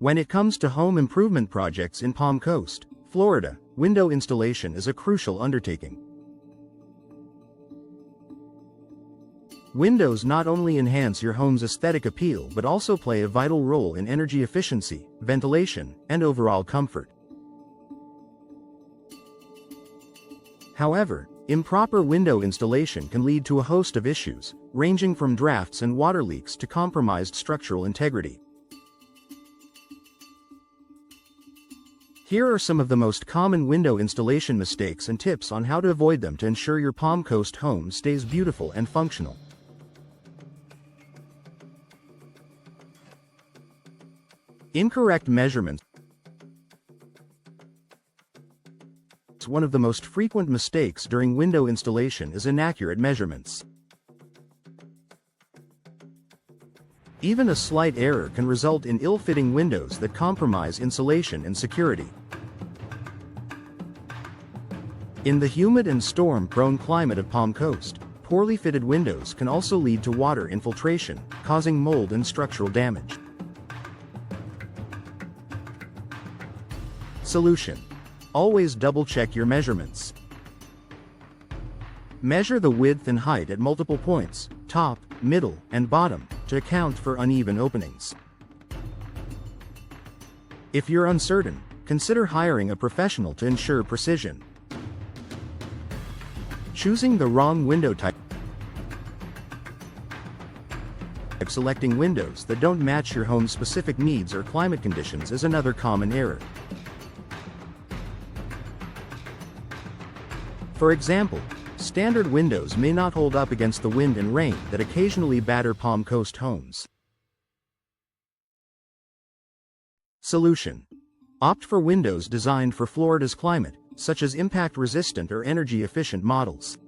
When it comes to home improvement projects in Palm Coast, Florida, window installation is a crucial undertaking. Windows not only enhance your home's aesthetic appeal but also play a vital role in energy efficiency, ventilation, and overall comfort. However, improper window installation can lead to a host of issues, ranging from drafts and water leaks to compromised structural integrity. Here are some of the most common window installation mistakes and tips on how to avoid them to ensure your Palm Coast home stays beautiful and functional. Incorrect measurements. One of the most frequent mistakes during window installation is inaccurate measurements. Even a slight error can result in ill-fitting windows that compromise insulation and security. In the humid and storm-prone climate of Palm Coast, poorly fitted windows can also lead to water infiltration, causing mold and structural damage. Solution: always double-check your measurements. Measure the width and height at multiple points, top, middle, and bottom, to account for uneven openings. If you're uncertain, consider hiring a professional to ensure precision. Choosing the wrong window type. Selecting windows that don't match your home's specific needs or climate conditions is another common error. For example, standard windows may not hold up against the wind and rain that occasionally batter Palm Coast homes. Solution: opt for windows designed for Florida's climate, such as impact-resistant or energy-efficient models.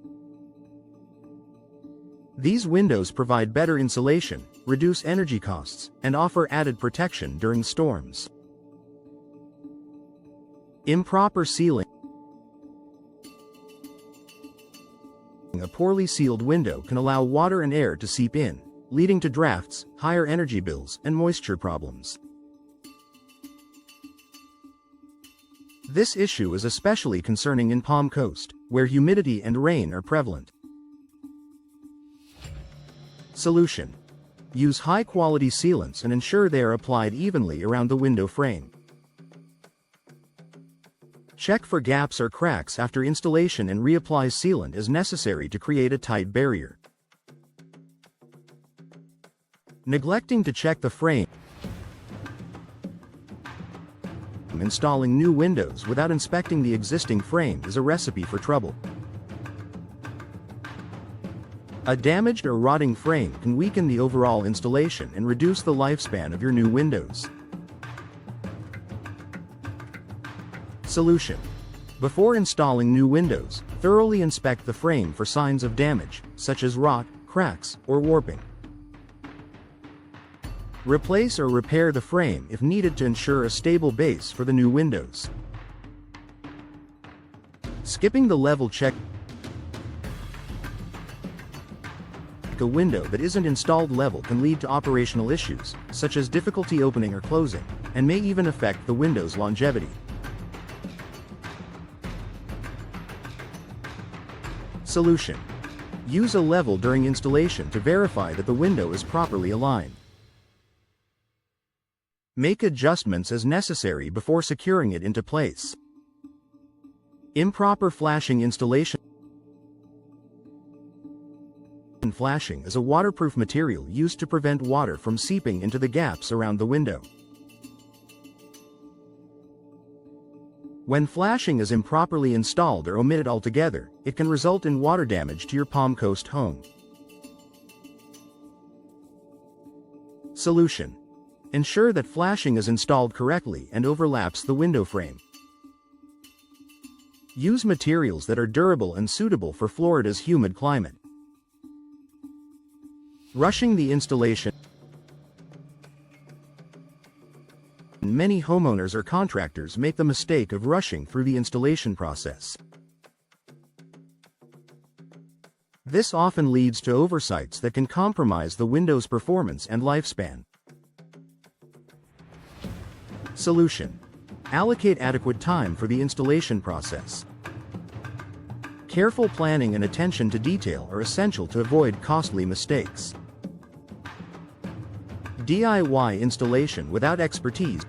These windows provide better insulation, reduce energy costs, and offer added protection during storms. Improper sealing. A poorly sealed window can allow water and air to seep in, leading to drafts, higher energy bills, and moisture problems. This issue is especially concerning in Palm Coast, where humidity and rain are prevalent. Solution: use high-quality sealants and ensure they are applied evenly around the window frame. Check for gaps or cracks after installation and reapply sealant as necessary to create a tight barrier. Neglecting to check the frame. Installing new windows without inspecting the existing frame is a recipe for trouble. A damaged or rotting frame can weaken the overall installation and reduce the lifespan of your new windows. Solution: before installing new windows, thoroughly inspect the frame for signs of damage, such as rot, cracks, or warping. Replace or repair the frame if needed to ensure a stable base for the new windows. Skipping the level check. A window that isn't installed level can lead to operational issues, such as difficulty opening or closing, and may even affect the window's longevity. Solution: use a level during installation to verify that the window is properly aligned. Make adjustments as necessary before securing it into place. Improper flashing installation. Flashing is a waterproof material used to prevent water from seeping into the gaps around the window. When flashing is improperly installed or omitted altogether, it can result in water damage to your Palm Coast home. Solution: ensure that flashing is installed correctly and overlaps the window frame. Use materials that are durable and suitable for Florida's humid climate. Rushing the installation. Many homeowners or contractors make the mistake of rushing through the installation process. This often leads to oversights that can compromise the window's performance and lifespan. Solution: allocate adequate time for the installation process. Careful planning and attention to detail are essential to avoid costly mistakes. DIY installation without expertise.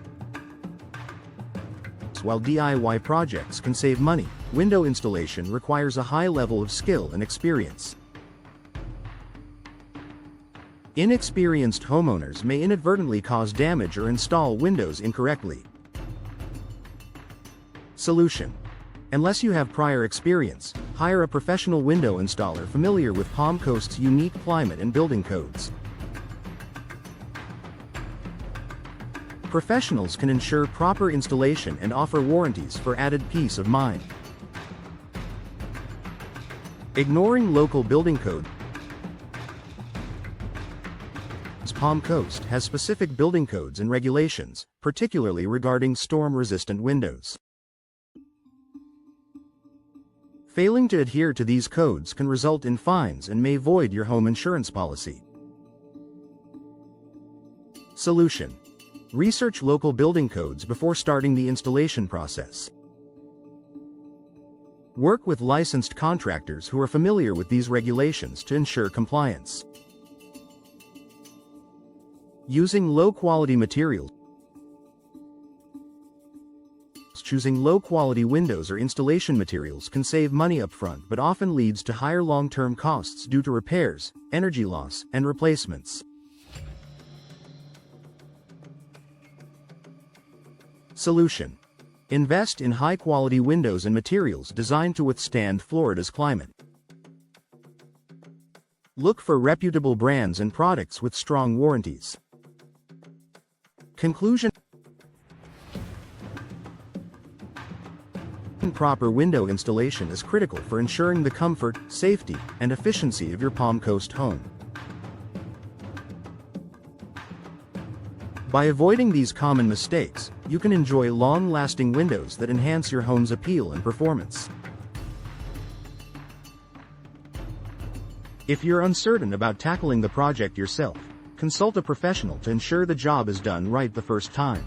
While DIY projects can save money, window installation requires a high level of skill and experience. Inexperienced homeowners may inadvertently cause damage or install windows incorrectly. Solution: unless you have prior experience, hire a professional window installer familiar with Palm Coast's unique climate and building codes. Professionals can ensure proper installation and offer warranties for added peace of mind. Ignoring local building code. Palm Coast has specific building codes and regulations, particularly regarding storm-resistant windows. Failing to adhere to these codes can result in fines and may void your home insurance policy. Solution: research local building codes before starting the installation process. Work with licensed contractors who are familiar with these regulations to ensure compliance. Using low-quality materials. Choosing low-quality windows or installation materials can save money upfront but often leads to higher long-term costs due to repairs, energy loss, and replacements. Solution: invest in high-quality windows and materials designed to withstand Florida's climate. Look for reputable brands and products with strong warranties. Conclusion: proper window installation is critical for ensuring the comfort, safety, and efficiency of your Palm Coast home. By avoiding these common mistakes, you can enjoy long-lasting windows that enhance your home's appeal and performance. If you're uncertain about tackling the project yourself, consult a professional to ensure the job is done right the first time.